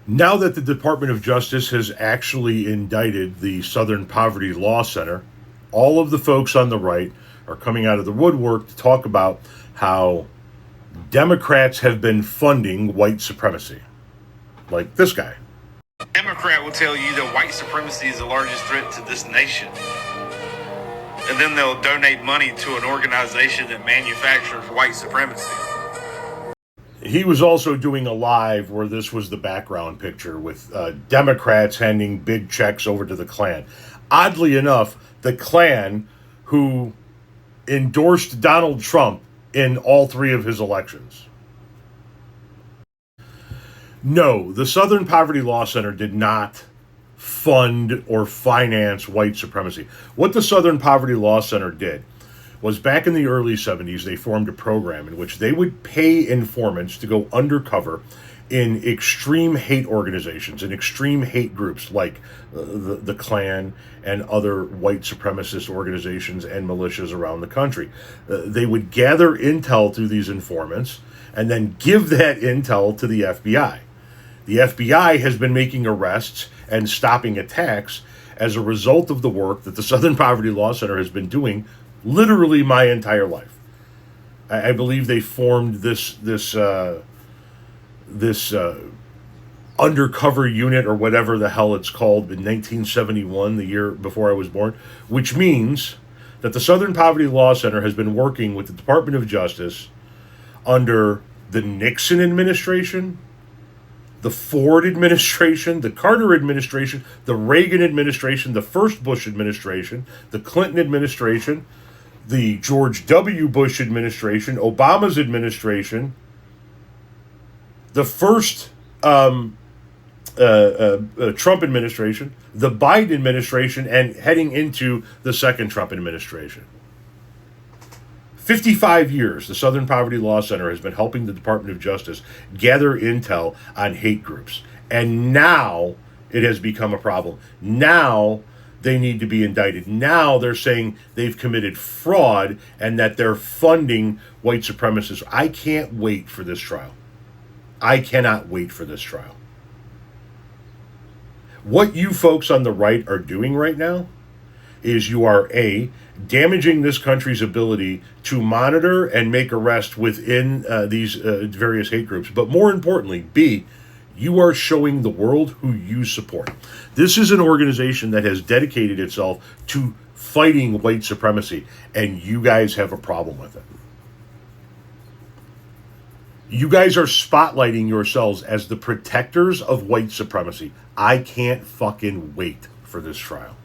Now that the Department of Justice has actually indicted the Southern Poverty Law Center, all of the folks on the right are coming out of the woodwork to talk about how Democrats have been funding white supremacy. Like this guy. Democrat will tell you that white supremacy is the largest threat to this nation. And then they'll donate money to an organization that manufactures white supremacy. He was also doing a live where this was the background picture with Democrats handing big checks over to the Klan. Oddly enough, the Klan who endorsed Donald Trump in all three of his elections. No, the Southern Poverty Law Center did not fund or finance white supremacy. What the Southern Poverty Law Center did was back in the early 70s, they formed a program in which they would pay informants to go undercover in extreme hate organizations and extreme hate groups like the Klan and other white supremacist organizations and militias around the country. They would gather intel through these informants and then give that intel to the FBI. The FBI has been making arrests and stopping attacks as a result of the work that the Southern Poverty Law Center has been doing literally my entire life. I believe they formed this undercover unit or whatever the hell it's called in 1971, the year before I was born, which means that the Southern Poverty Law Center has been working with the Department of Justice under the Nixon administration, the Ford administration, the Carter administration, the Reagan administration, the first Bush administration, the Clinton administration, the George W. Bush administration, Obama's administration, the first Trump administration, the Biden administration, and heading into the second Trump administration. 55 years, the Southern Poverty Law Center has been helping the Department of Justice gather intel on hate groups. And now it has become a problem. Now they need to be indicted. Now they're saying they've committed fraud and that they're funding white supremacists. I can't wait for this trial. I cannot wait for this trial. What you folks on the right are doing right now is you are damaging this country's ability to monitor and make arrests within these various hate groups. But more importantly, B, you are showing the world who you support. This is an organization that has dedicated itself to fighting white supremacy, and you guys have a problem with it. You guys are spotlighting yourselves as the protectors of white supremacy. I can't fucking wait for this trial.